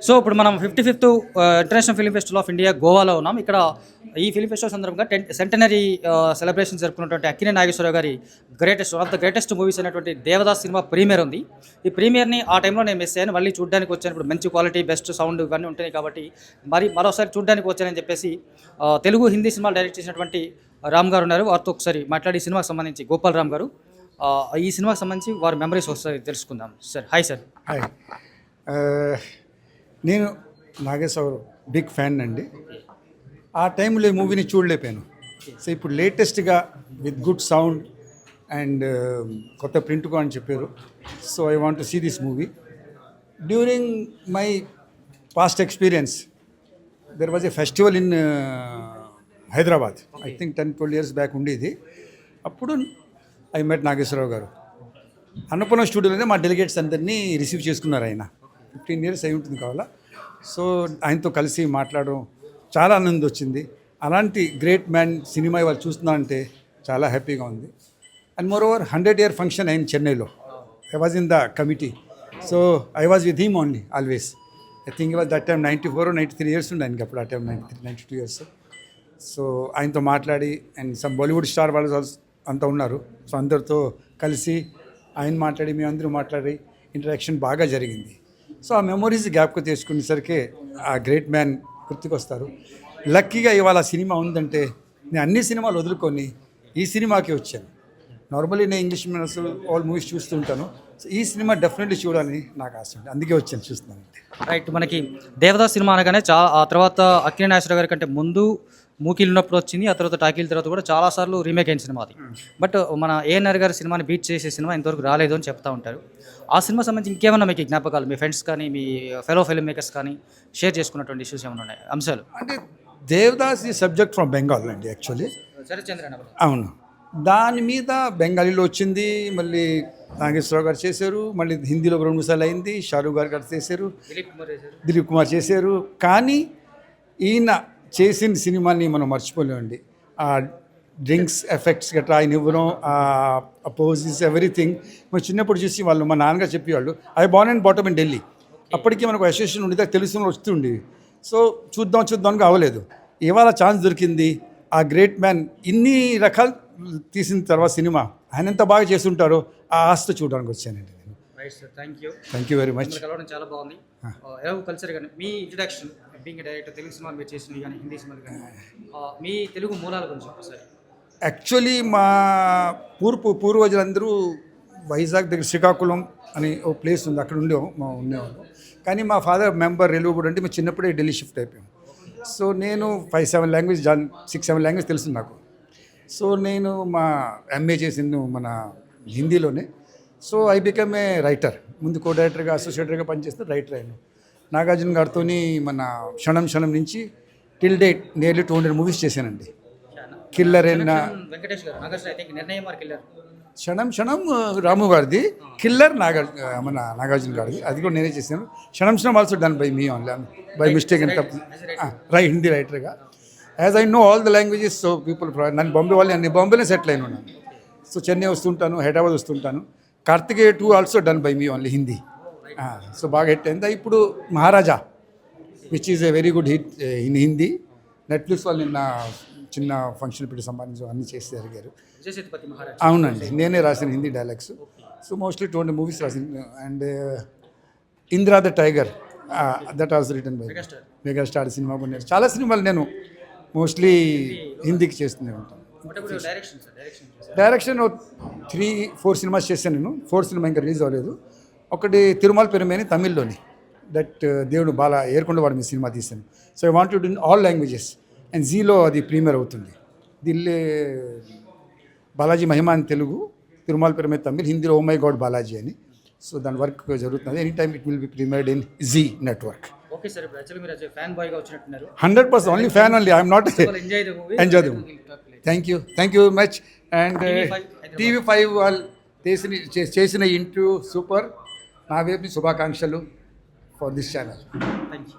So ఇప్పుడు మనం 55th international film festival of India గోవాలో ఉన్నాం. ఇక్కడ ఈ ఫిల్మ్ ఫెస్టివల్ సందర్భంగా సెంటనరీ సెలబ్రేషన్ జరుపుకున్నటువంటి అక్కినేని నాగేశ్వరరావు గారి one of the greatest movies అయినటువంటి దేవదాస్ సినిమా ప్రీమియర్ ఉంది. ఈ ప్రీమియర్ని ఆ టైంలో నేను మిస్ అయ్యాను. మళ్ళీ చూడడానికి వచ్చాను. ఇప్పుడు మంచి క్వాలిటీ, బెస్ట్ సౌండ్ ఇవన్నీ ఉంటాయి కాబట్టి మరోసారి చూడడానికి వచ్చానని చెప్పేసి తెలుగు, హిందీ సినిమాలు డైరెక్ట్ చేసినటువంటి రామ్ గారు ఉన్నారు. వారితో ఒకసారి మాట్లాడి ఈ సినిమాకి సంబంధించి గోపాల్ రామ్ గారు ఈ సినిమాకి సంబంధించి వారి మెమరీస్ ఒకసారి తెలుసుకుందాం. Sir hi sir. హాయ్. నేను నాగేశ్వర బిగ్ ఫ్యాన్ అండి. ఆ టైంలో ఈ మూవీని చూడలేకపోయాను. సో ఇప్పుడు లేటెస్ట్గా విత్ గుడ్ సౌండ్ అండ్ కొత్త ప్రింట్గా అని చెప్పారు. So I want to see this movie. During my past experience there was a festival in Hyderabad. I think 10-12 years back ఉండేది. అప్పుడు ఐ మెట్ నాగేశ్వరరావు గారు. అన్నపూర్ణ స్టూడియోలోనే మా డెలిగేట్స్ అందరినీ రిసీవ్ చేసుకున్నారు. ఆయన 15 years అయి ఉంటుంది కావాలా. సో ఆయనతో కలిసి మాట్లాడడం చాలా ఆనందం వచ్చింది. అలాంటి గ్రేట్ మ్యాన్ సినిమా ఇవాళ చూస్తున్నానంటే చాలా హ్యాపీగా ఉంది. And more over 100-year function అయింది చెన్నైలో. I was in the committee. So I was with him only always. I think was that time 94 or 93 years ఉండే ఆయనకి అప్పుడు. ఆ టైం 92 years. సో ఆయనతో మాట్లాడి అండ్ సమ్ బాలీవుడ్ స్టార్ వాళ్ళు అంతా ఉన్నారు. సో అందరితో కలిసి ఆయన మాట్లాడి మేమందరూ మాట్లాడి ఇంటరాక్షన్ బాగా జరిగింది. సో ఆ మెమొరీస్ జ్ఞాపకం చేసుకునేసరికి ఆ గ్రేట్ మ్యాన్ గుర్తుకొస్తారు. లక్కీగా ఇవాళ సినిమా ఉందంటే నేను అన్ని సినిమాలు వదులుకొని ఈ సినిమాకి వచ్చాను. నార్మల్లీ నేను ఇంగ్లీష్ మీడియమ్స్ ఆల్ మూవీస్ చూస్తూ ఉంటాను. సో ఈ సినిమా డెఫినెట్లీ చూడాలని నాకు ఆశ ఉంది. అందుకే వచ్చాను చూస్తున్నాను. రైట్. మనకి దేవదాస్ సినిమా అనగానే ఆ తర్వాత అక్కినేని నాగేశ్వరరావు గారి కంటే ముందు మూకీలు ఉన్నప్పుడు వచ్చింది. ఆ తర్వాత టాకీల తర్వాత కూడా చాలాసార్లు రీమేక్ అయిన సినిమా అది. బట్ మన ఏఎన్ఆర్ గారి సినిమాని బీట్ చేసే సినిమా ఇంతవరకు రాలేదు అని చెప్తా ఉంటారు. ఆ సినిమా సంబంధించి ఇంకేమన్నా మీకు జ్ఞాపకాలు మీ ఫ్రెండ్స్ కానీ మీ ఫెలో ఫిల్మ్ మేకర్స్ కానీ షేర్ చేసుకున్నటువంటి ఇష్యూస్ ఏమైనా ఉన్నాయి, అంశాలు? అంటే దేవదాస్ ఈ సబ్జెక్ట్ ఫ్రమ్ బెంగాల్ అండి యాక్చువల్లీ. అవును. దాని మీద బెంగాలీలో వచ్చింది. మళ్ళీ నాగేశ్వరరావు గారు చేశారు. మళ్ళీ హిందీలో 2 సార్లు అయింది. షారూఖ్ గారు చేశారు. దిలీప్ కుమార్ చేశారు. కానీ ఈయన చేసిన సినిమాని మనం మర్చిపోలేమండి. ఆ డ్రింక్స్ ఎఫెక్ట్స్ గట్రా ఆయన ఇవ్వడం, ఆ పోజెస్ ఎవ్రీథింగ్ మనం చిన్నప్పుడు చూసి వాళ్ళు మా నాన్నగారు చెప్పేవాళ్ళు. I born and bottom in Delhi. అప్పటికి మనకు అసోసియేషన్ ఉండేది, తెలుసు వస్తుండేవి. సో చూద్దాం అవ్వలేదు. ఇవాళ ఛాన్స్ దొరికింది. ఆ గ్రేట్ మ్యాన్ ఇన్ని రకాలు తీసిన తర్వాత సినిమా ఆయన ఎంత బాగా చేస్తుంటారో ఆ ఆస్తి చూడడానికి వచ్చానండి నేను. Thank you very much. చాలా బాగుంది. కల్చర్ కానీ మీ ఇంట్రడక్షన్ బీయింగ్ డైరెక్టర్, తెలుగు సినిమాలు మీరు చేసినవి కానీ హిందీ సినిమాలు కానీ మీ తెలుగు మూలాల గురించి ఒకసారి. యాక్చువల్లీ మా పూర్వజులందరూ వైజాగ్ దగ్గర శ్రీకాకుళం అని ఓ ప్లేస్ ఉంది, అక్కడ ఉండేవాళ్ళు. కానీ మా ఫాదర్ మెంబర్ రెలువుబడి అంటే మేము చిన్నప్పుడే ఢిల్లీ షిఫ్ట్ అయిపోయాం. సో నేను 5-7 లాంగ్వేజ్ 6-7 లాంగ్వేజ్ తెలుసు నాకు. సో నేను మా ఎంఏ చేసింది మన హిందీలోనే. So I become a writer. ముందు కో డైరెక్టర్గా, అసోసియేటర్గా పనిచేస్తే రైటర్ అయ్యాను. నాగార్జున గారితో మన క్షణం నుంచి టిల్ డేట్ నియర్లీ 200 మూవీస్ చేశానండి. కిల్లర్ క్షణం రాము గారిది, కిల్లర్ మన నాగార్జున గారిది, అది కూడా నేనే చేశాను. Kshanam also done by me only by mistake and Hindi రైటర్గా. As I know all the languages. So people నన్ను బాంబేలో సెటిల్ అయిన ఉన్నాను. సో చెన్నై వస్తుంటాను, హైదరాబాద్ వస్తుంటాను. Karthikeya 2 also done by me only Hindi. So బాగా హిట్ అయింది. ఇప్పుడు Maharaja which is a very good hit in Hindi. నెట్ఫ్లిక్స్ వాళ్ళు నిన్న చిన్న ఫంక్షన్ పెట్టి సంబంధించి అన్నీ చేసి జరిగారు. అవునండి, నేనే రాసిన Hindi dialogues. So mostly 200 movies రాసిన. And Indra the tiger that also written by megastar సినిమా. చాలా సినిమాలు నేను మోస్ట్లీ హిందీకి చేస్తూనే ఉంటాను. డైరెక్షన్ 3-4 సినిమాస్ చేశాను నేను. 4th సినిమా ఇంకా రిలీజ్ అవ్వలేదు. ఒకటి తిరుమల పెరుమేని తమిళ్లోని, దట్ దేవుడు బాలా ఏర్కొండవాడు మీ సినిమా తీశాను. So I want to do in all languages. And జీలో అది ప్రీమియర్ అవుతుంది. దిల్లే బాలాజీ మహిమ అని తెలుగు, తిరుమల పెరుమే తమిళ్, హిందీలో ఓ మై గాడ్ బాలాజీ అని. సో దాని వర్క్ జరుగుతుంది. Any time it will be premiered in Zee network. Okay sir. ఇప్పుడు యాక్చువల్లీ మీరు ఫ్యాన్ బాయ్గా వచ్చినట్టున్నారు. 100% only fan only. I'm not enjoy the movie. Thank you very much. And TV5 వాళ్ళు చేసిన interview super. నా వైపు శుభాకాంక్షలు for this channel. Thank you.